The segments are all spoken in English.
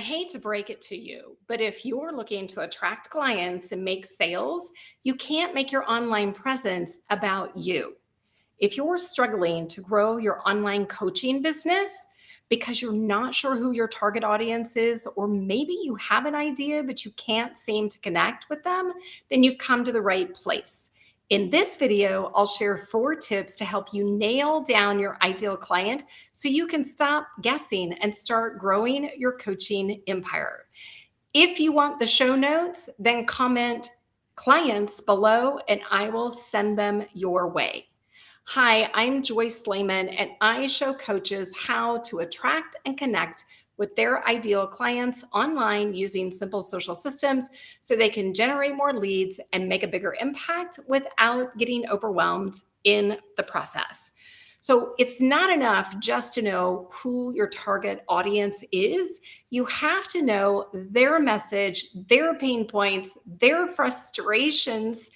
hate to break it to you, but if you're looking to attract clients and make sales, you can't make your online presence about you. If you're struggling to grow your online coaching business because you're not sure who your target audience is, or maybe you have an idea, but you can't seem to connect with them, then you've come to the right place. In this video, I'll share 4 tips to help you nail down your ideal client so you can stop guessing and start growing your coaching empire. If you want the show notes, then comment clients below and I will send them your way. Hi, I'm Joyce Layman, and I show coaches how to attract and connect with their ideal clients online using simple social systems so they can generate more leads and make a bigger impact without getting overwhelmed in the process. So it's not enough just to know who your target audience is. You have to know their message, their pain points, their frustrations,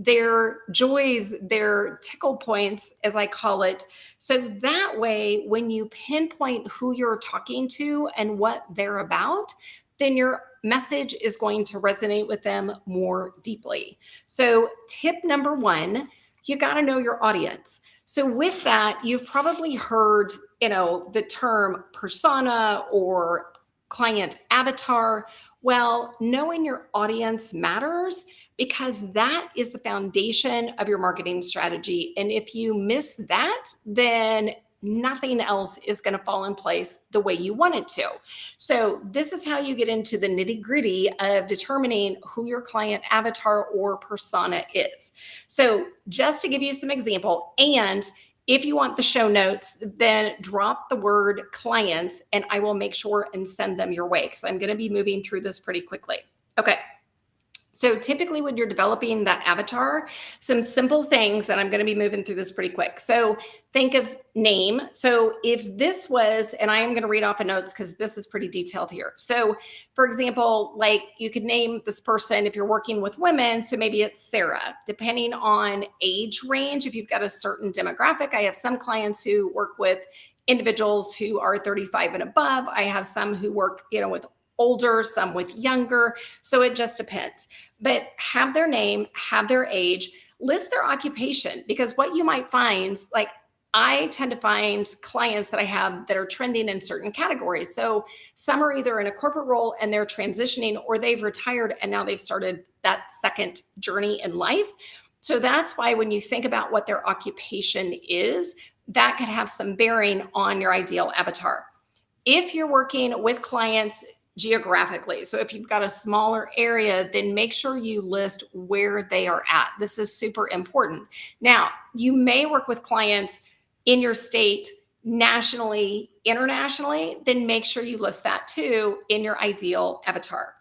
their joys, their tickle points, as I call it. So that way, when you pinpoint who you're talking to and what they're about, then your message is going to resonate with them more deeply. So tip number 1, you got to know your audience. So with that, you've probably heard, the term persona or client avatar. Well, knowing your audience matters because that is the foundation of your marketing strategy. And if you miss that, then nothing else is going to fall in place the way you want it to. So this is how you get into the nitty-gritty of determining who your client avatar or persona is. So just to give you some example, and if you want the show notes, then drop the word clients and I will make sure and send them your way because I'm going to be moving through this pretty quickly. Okay. So typically when you're developing that avatar, some simple things, and I'm going to be moving through this pretty quick. So think of name. So if this was, and I am going to read off the notes because this is pretty detailed here. So for example, like you could name this person if you're working with women. So maybe it's Sarah, depending on age range. If you've got a certain demographic, I have some clients who work with individuals who are 35 and above. I have some who work, with older, some with younger. So it just depends. But have their name, have their age, list their occupation, because what you might find, like I tend to find clients that I have that are trending in certain categories. So some are either in a corporate role and they're transitioning, or they've retired and now they've started that second journey in life. So that's why when you think about what their occupation is, that could have some bearing on your ideal avatar. If you're working with clients geographically, so if you've got a smaller area, then make sure you list where they are at. This is super important. Now, you may work with clients in your state, nationally, internationally, then make sure you list that too in your ideal avatar.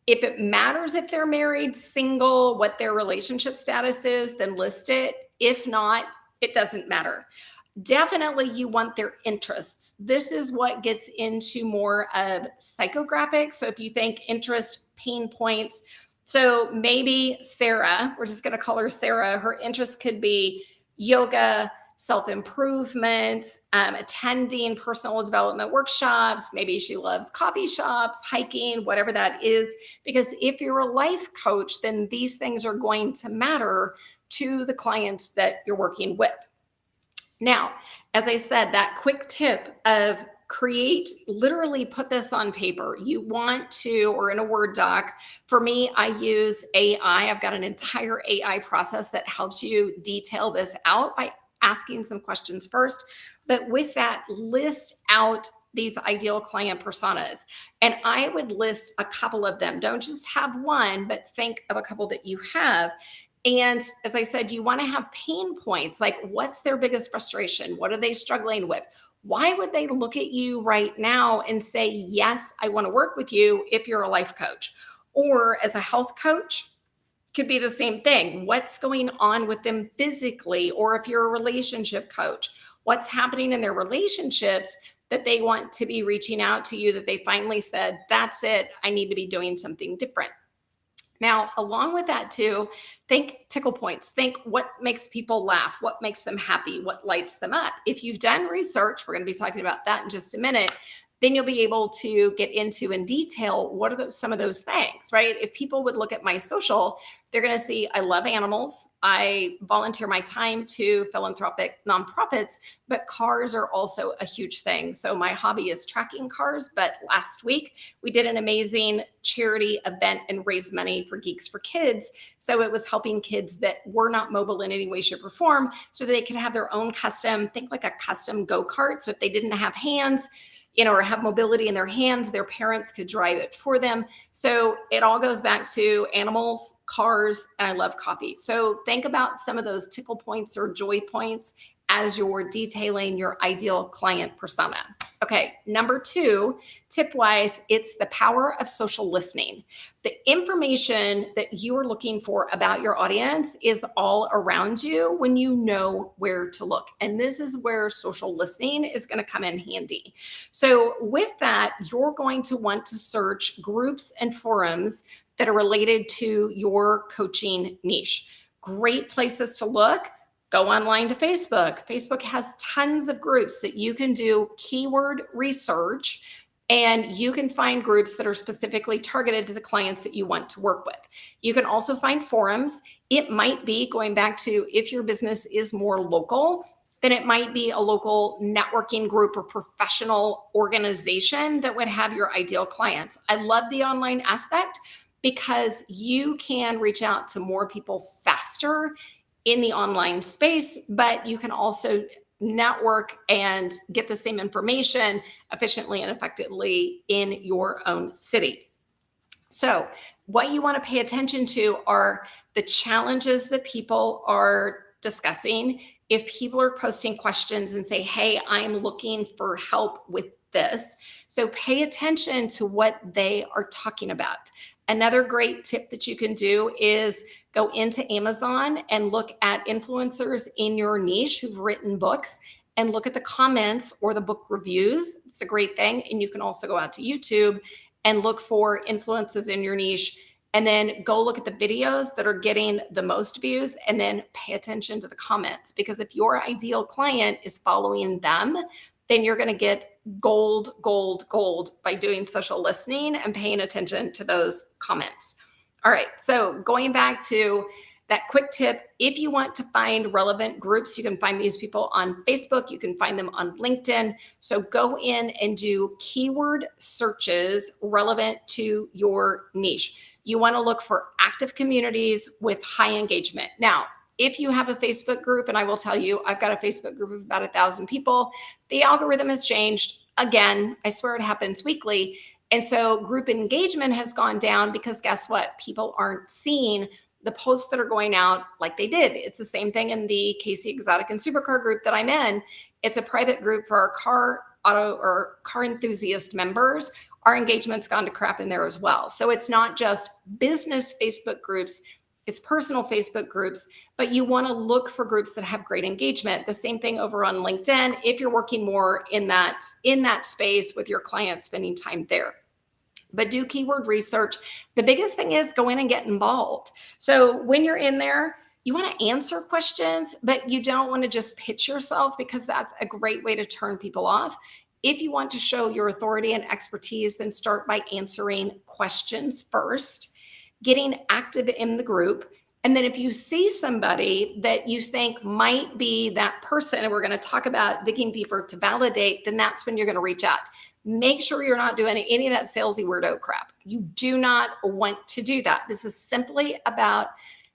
If it matters if they're married, single, what their relationship status is, then list it. If not, it doesn't matter. Definitely you want their interests. This is what gets into more of psychographics. So if you think interest, pain points, so maybe Sarah, we're just going to call her Sarah, her interest could be yoga, self-improvement, attending personal development workshops. Maybe she loves coffee shops, hiking, whatever that is. Because if you're a life coach, then these things are going to matter to the clients that you're working with. Now, as I said, that quick tip of literally put this on paper. You want to, or in a Word doc. For me, I use AI. I've got an entire AI process that helps you detail this out by asking some questions first. But with that, list out these ideal client personas. And I would list a couple of them. Don't just have one, but think of a couple that you have. And as I said, you want to have pain points, like what's their biggest frustration? What are they struggling with? Why would they look at you right now and say, yes, I want to work with you if you're a life coach? Or as a health coach, could be the same thing. What's going on with them physically? Or if you're a relationship coach, what's happening in their relationships that they want to be reaching out to you, that they finally said, that's it, I need to be doing something different. Now, along with that too, think tickle points. Think what makes people laugh, what makes them happy, what lights them up. If you've done research, we're going to be talking about that in just a minute, then you'll be able to get into in detail what are some of those things, right? If people would look at my social, they're going to see I love animals. I volunteer my time to philanthropic nonprofits, but cars are also a huge thing. So my hobby is tracking cars. But last week we did an amazing charity event and raised money for Geeks for Kids. So it was helping kids that were not mobile in any way, shape, or form so they could have their own custom, think like a custom go-kart. So if they didn't have hands, or have mobility in their hands, their parents could drive it for them. So it all goes back to animals, cars, and I love coffee. So think about some of those tickle points or joy points as you're detailing your ideal client persona. Okay, number 2, tip-wise, it's the power of social listening. The information that you are looking for about your audience is all around you when you know where to look. And this is where social listening is going to come in handy. So with that, you're going to want to search groups and forums that are related to your coaching niche. Great places to look. Go online to Facebook. Facebook has tons of groups that you can do keyword research, and you can find groups that are specifically targeted to the clients that you want to work with. You can also find forums. It might be, going back to if your business is more local, then it might be a local networking group or professional organization that would have your ideal clients. I love the online aspect because you can reach out to more people faster in the online space, but you can also network and get the same information efficiently and effectively in your own city. So what you want to pay attention to are the challenges that people are discussing. If people are posting questions and say, hey, I'm looking for help with this. So pay attention to what they are talking about. Another great tip that you can do is go into Amazon and look at influencers in your niche who've written books and look at the comments or the book reviews. It's a great thing. And you can also go out to YouTube and look for influences in your niche, and then go look at the videos that are getting the most views, and then pay attention to the comments. Because if your ideal client is following them, then you're going to get gold by doing social listening and paying attention to those comments. All right, so going back to that quick tip, if you want to find relevant groups, you can find these people on Facebook, you can find them on LinkedIn. So go in and do keyword searches relevant to your niche. You want to look for active communities with high engagement. Now, if you have a Facebook group, and I will tell you, I've got a Facebook group of about 1,000 people, the algorithm has changed. Again, I swear it happens weekly. And so group engagement has gone down because guess what? People aren't seeing the posts that are going out like they did. It's the same thing in the Casey Exotic and Supercar group that I'm in. It's a private group for our car enthusiast members. Our engagement's gone to crap in there as well. So it's not just business Facebook groups, it's personal Facebook groups, but you want to look for groups that have great engagement. The same thing over on LinkedIn, if you're working more in that space with your clients, spending time there. But do keyword research. The biggest thing is go in and get involved. So when you're in there, you want to answer questions, but you don't want to just pitch yourself, because that's a great way to turn people off. If you want to show your authority and expertise, then start by answering questions first, getting active in the group. And then if you see somebody that you think might be that person, and we're going to talk about digging deeper to validate, then that's when you're going to reach out. Make sure you're not doing any of that salesy weirdo crap. You do not want to do that. This is simply about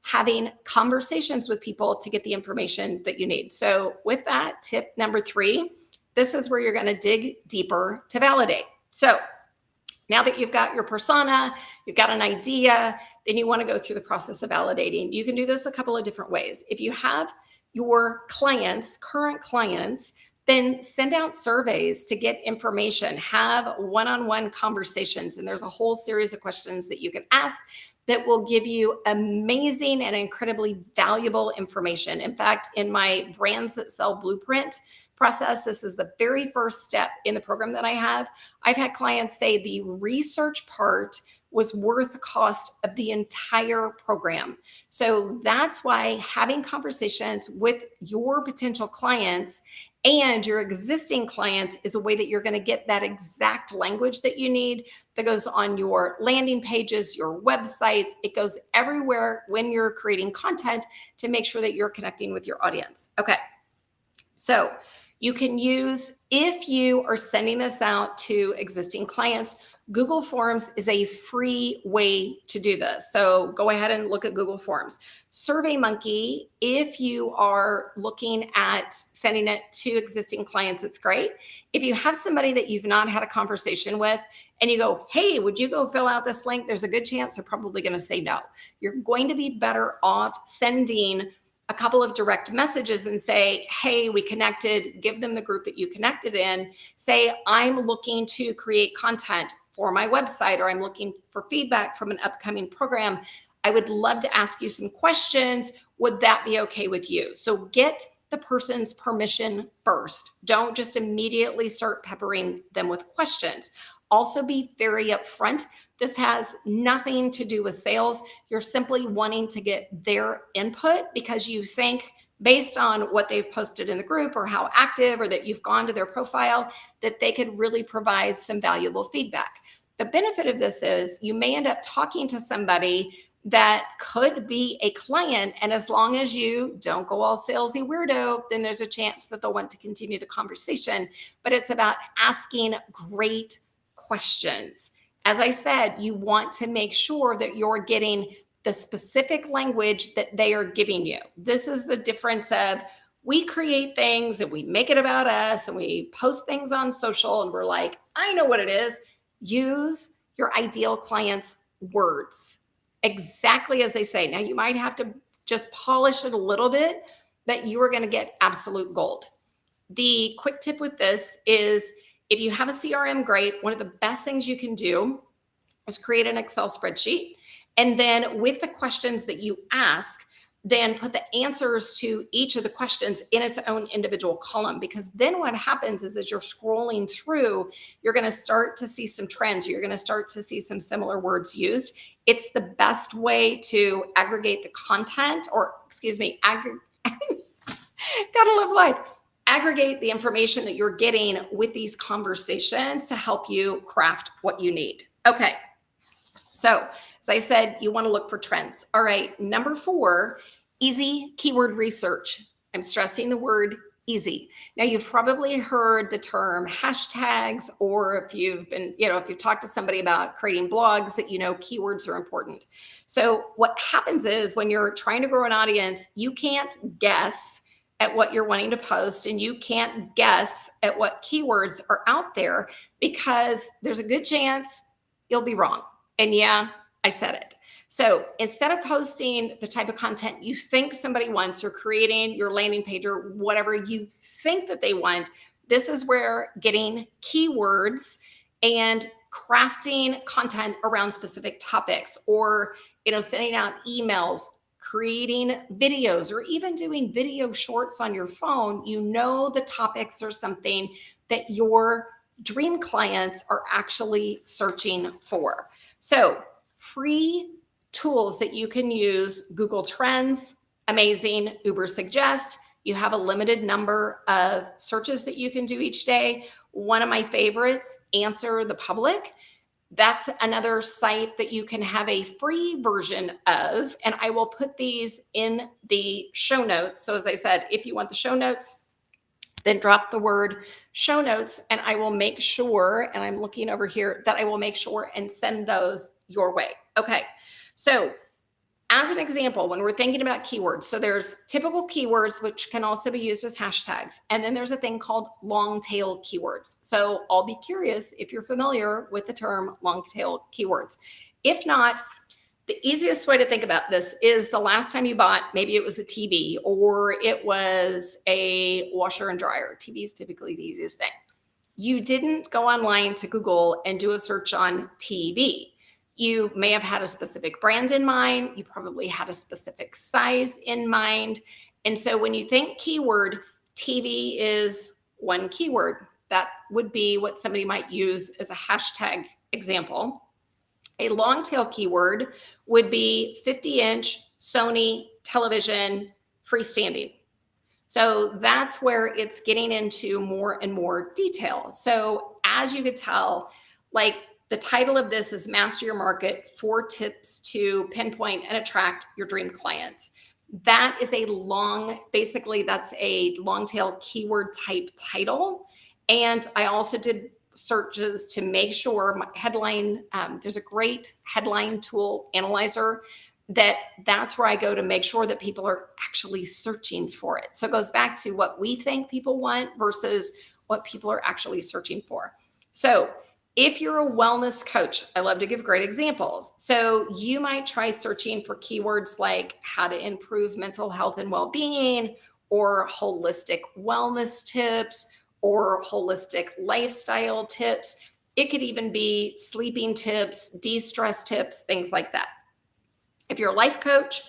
having conversations with people to get the information that you need. So with that, tip number 3, this is where you're going to dig deeper to validate. So now that you've got your persona, you've got an idea, then you want to go through the process of validating. You can do this a couple of different ways. If you have your clients, current clients, then send out surveys to get information, have one-on-one conversations. And there's a whole series of questions that you can ask that will give you amazing and incredibly valuable information. In fact, in my Brands That Sell Blueprint process, this is the very first step in the program that I have. I've had clients say the research part was worth the cost of the entire program. So that's why having conversations with your potential clients And your existing clients is a way that you're going to get that exact language that you need that goes on your landing pages, your websites. It goes everywhere when you're creating content to make sure that you're connecting with your audience. Okay. So you can use, if you are sending this out to existing clients, Google Forms is a free way to do this. So go ahead and look at Google Forms. SurveyMonkey, if you are looking at sending it to existing clients, it's great. If you have somebody that you've not had a conversation with and you go, hey, would you go fill out this link? There's a good chance they're probably going to say no. You're going to be better off sending a couple of direct messages and say, hey, we connected, give them the group that you connected in, say, I'm looking to create content for my website, or I'm looking for feedback from an upcoming program. I would love to ask you some questions. Would that be okay with you? So get the person's permission first. Don't just immediately start peppering them with questions. Also be very upfront. This has nothing to do with sales. You're simply wanting to get their input because you think, based on what they've posted in the group or how active, or that you've gone to their profile, that they could really provide some valuable feedback. The benefit of this is you may end up talking to somebody that could be a client, and as long as you don't go all salesy weirdo, then there's a chance that they'll want to continue the conversation. But it's about asking great questions. As I said, you want to make sure that you're getting the specific language that they are giving you. This is the difference of, we create things and we make it about us and we post things on social and we're like, I know what it is. Use your ideal client's words exactly as they say. Now, you might have to just polish it a little bit, but you are going to get absolute gold. The quick tip with this is, if you have a CRM, great. One of the best things you can do is create an Excel spreadsheet. And then with the questions that you ask, then put the answers to each of the questions in its own individual column. Because then what happens is, as you're scrolling through, you're going to start to see some trends. You're going to start to see some similar words used. It's the best way to aggregate the content, or gotta live life. Aggregate the information that you're getting with these conversations to help you craft what you need. Okay. So, as I said, you want to look for trends. All right. Number 4, easy keyword research. I'm stressing the word easy. Now, you've probably heard the term hashtags, or if you've been, if you've talked to somebody about creating blogs, that keywords are important. So what happens is, when you're trying to grow an audience, you can't guess at what you're wanting to post, and you can't guess at what keywords are out there, because there's a good chance you'll be wrong. And yeah, I said it. So instead of posting the type of content you think somebody wants, or creating your landing page or whatever you think that they want, this is where getting keywords and crafting content around specific topics, or sending out emails, creating videos, or even doing video shorts on your phone. The topics are something that your dream clients are actually searching for. So free tools that you can use: Google Trends, amazing. Ubersuggest. You have a limited number of searches that you can do each day. One of my favorites, Answer the Public. That's another site that you can have a free version of, and I will put these in the show notes. So as I said, if you want the show notes, then drop the word show notes, and I will make sure, and I'm looking over here, that I will make sure and send those your way. Okay. So as an example, when we're thinking about keywords, so there's typical keywords, which can also be used as hashtags. And then there's a thing called long tail keywords. So I'll be curious if you're familiar with the term long tail keywords. If not, the easiest way to think about this is the last time you bought, maybe it was a TV or it was a washer and dryer. TV is typically the easiest thing. You didn't go online to Google and do a search on TV. You may have had a specific brand in mind. You probably had a specific size in mind. And so when you think keyword, TV is one keyword. That would be what somebody might use as a hashtag example. A long tail keyword would be 50-inch Sony television freestanding. So that's where it's getting into more and more detail. So as you could tell, like the title of this is Master Your Market, 4 Tips to Pinpoint and Attract Your Dream Clients. That is basically that's a long tail keyword type title. And I also did searches to make sure my headline, there's a great headline tool analyzer that's where I go to make sure that people are actually searching for it. So it goes back to what we think people want versus what people are actually searching for. So if you're a wellness coach, I love to give great examples. So you might try searching for keywords like how to improve mental health and well-being, or holistic wellness tips, or holistic lifestyle tips. It could even be sleeping tips, de-stress tips, things like that. If you're a life coach,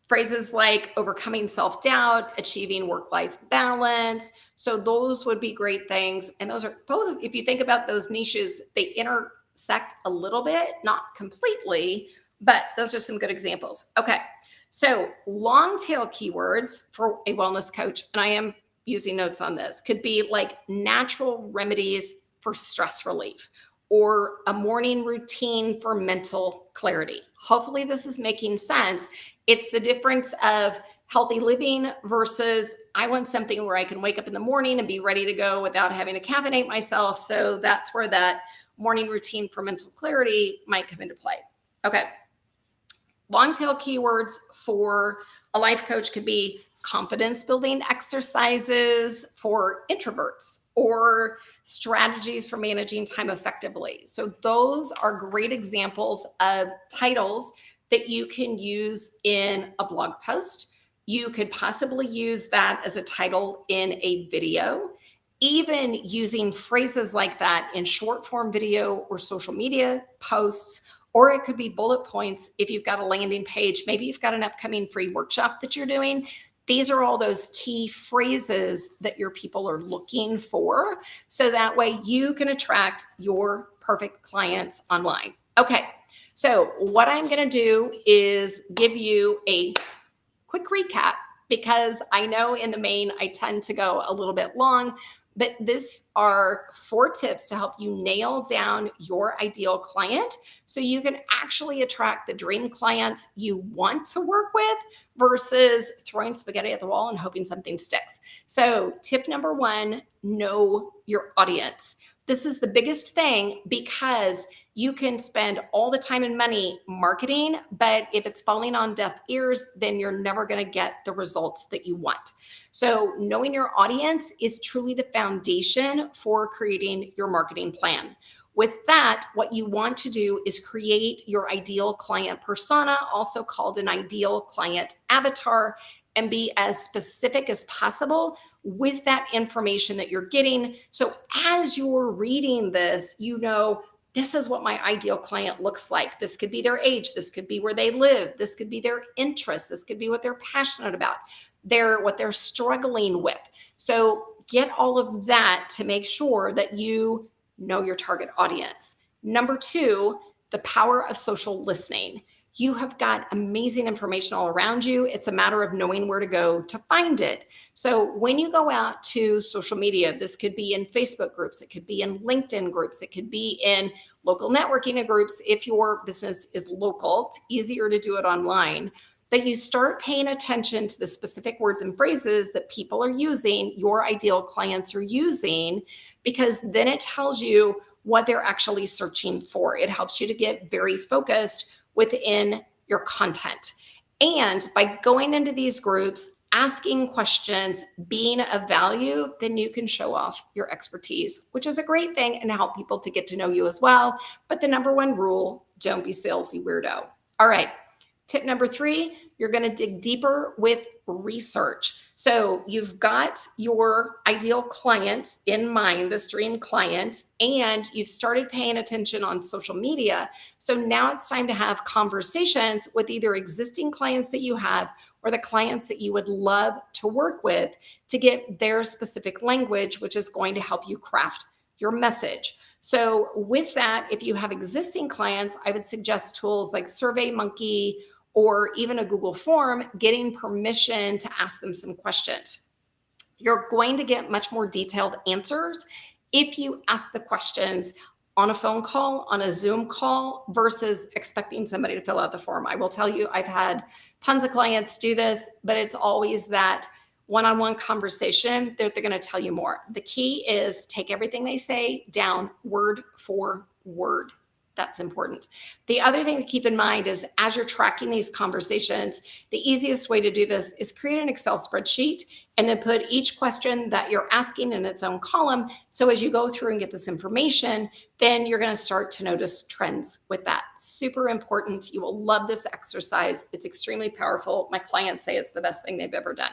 phrases like overcoming self-doubt, achieving work-life balance. So those would be great things. And those are both, if you think about those niches, they intersect a little bit, not completely, but those are some good examples. Okay. So long tail keywords for a wellness coach, and I am using notes on this, could be like natural remedies for stress relief, or a morning routine for mental clarity. Hopefully this is making sense. It's the difference of healthy living versus I want something where I can wake up in the morning and be ready to go without having to caffeinate myself. So that's where that morning routine for mental clarity might come into play. Okay. Long tail keywords for a life coach could be confidence building exercises for introverts, or strategies for managing time effectively. So those are great examples of titles that you can use in a blog post. You could possibly use that as a title in a video. Even using phrases like that in short form video or social media posts, or it could be bullet points if you've got a landing page. Maybe you've got an upcoming free workshop that you're doing. These are all those key phrases that your people are looking for. So that way you can attract your perfect clients online. Okay, so what I'm going to do is give you a quick recap, because I know in the main I tend to go a little bit long, but these are 4 tips to help you nail down your ideal client so you can actually attract the dream clients you want to work with versus throwing spaghetti at the wall and hoping something sticks. So tip number 1, know your audience. This is the biggest thing, because you can spend all the time and money marketing, but if it's falling on deaf ears, then you're never going to get the results that you want. So knowing your audience is truly the foundation for creating your marketing plan. With that, what you want to do is create your ideal client persona, also called an ideal client avatar, and be as specific as possible with that information that you're getting. So as you're reading this, you know, this is what my ideal client looks like. This could be their age. This could be where they live. This could be their interests. This could be what they're passionate about, what they're struggling with. So get all of that to make sure that you know your target audience. Number 2, the power of social listening. You have got amazing information all around you. It's a matter of knowing where to go to find it. So when you go out to social media, this could be in Facebook groups, it could be in LinkedIn groups, it could be in local networking groups. If your business is local, it's easier to do it online. But you start paying attention to the specific words and phrases that people are using, your ideal clients are using, because then it tells you what they're actually searching for. It helps you to get very focused within your content. And by going into these groups, asking questions, being of value, then you can show off your expertise, which is a great thing and help people to get to know you as well. But the number 1 rule, don't be salesy weirdo. All right. Tip number 3, you're going to dig deeper with research. So you've got your ideal client in mind, this dream client, and you've started paying attention on social media. So now it's time to have conversations with either existing clients that you have or the clients that you would love to work with to get their specific language, which is going to help you craft your message. So with that, if you have existing clients, I would suggest tools like SurveyMonkey or even a Google form, getting permission to ask them some questions. You're going to get much more detailed answers if you ask the questions on a phone call, on a Zoom call, versus expecting somebody to fill out the form. I will tell you, I've had tons of clients do this, but it's always that one-on-one conversation that they're going to tell you more. The key is take everything they say down word for word. That's important. The other thing to keep in mind is as you're tracking these conversations, the easiest way to do this is create an Excel spreadsheet and then put each question that you're asking in its own column. So as you go through and get this information, then you're going to start to notice trends with that. Super important. You will love this exercise. It's extremely powerful. My clients say it's the best thing they've ever done.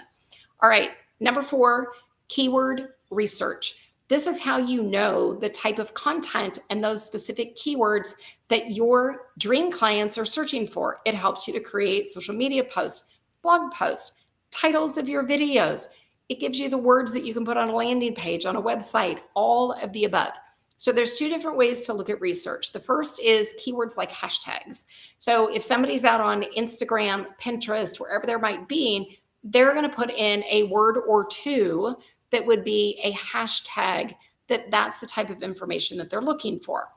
All right, number 4, keyword research. This is how you know the type of content and those specific keywords that your dream clients are searching for. It helps you to create social media posts, blog posts, titles of your videos. It gives you the words that you can put on a landing page, on a website, all of the above. So there's 2 different ways to look at research. The first is keywords like hashtags. So if somebody's out on Instagram, Pinterest, wherever there might be, they're going to put in a word or 2 that would be a hashtag that's the type of information that they're looking for.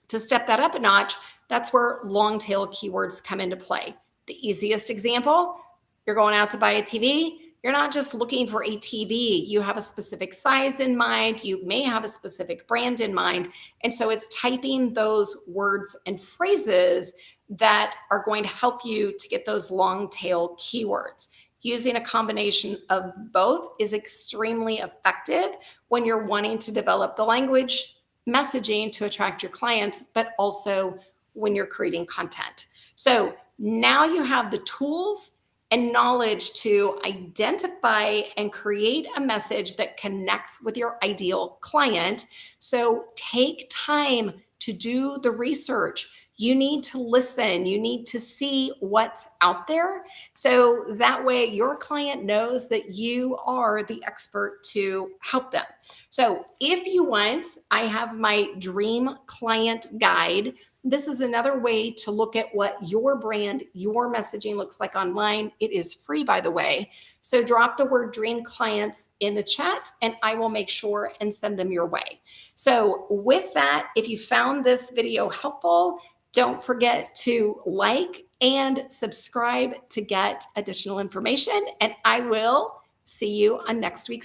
To step that up a notch, that's where long tail keywords come into play. The easiest example, you're going out to buy a TV. You're not just looking for a TV. You have a specific size in mind. You may have a specific brand in mind. And so it's typing those words and phrases that are going to help you to get those long tail keywords. Using a combination of both is extremely effective when you're wanting to develop the language messaging to attract your clients, but also when you're creating content. So now you have the tools and knowledge to identify and create a message that connects with your ideal client. So take time to do the research. You need to listen. You need to see what's out there. So that way your client knows that you are the expert to help them. So if you want, I have my dream client guide. This is another way to look at what your brand, your messaging looks like online. It is free, by the way. So drop the word dream clients in the chat and I will make sure and send them your way. So with that, if you found this video helpful, don't forget to like and subscribe to get additional information. And I will see you on next week's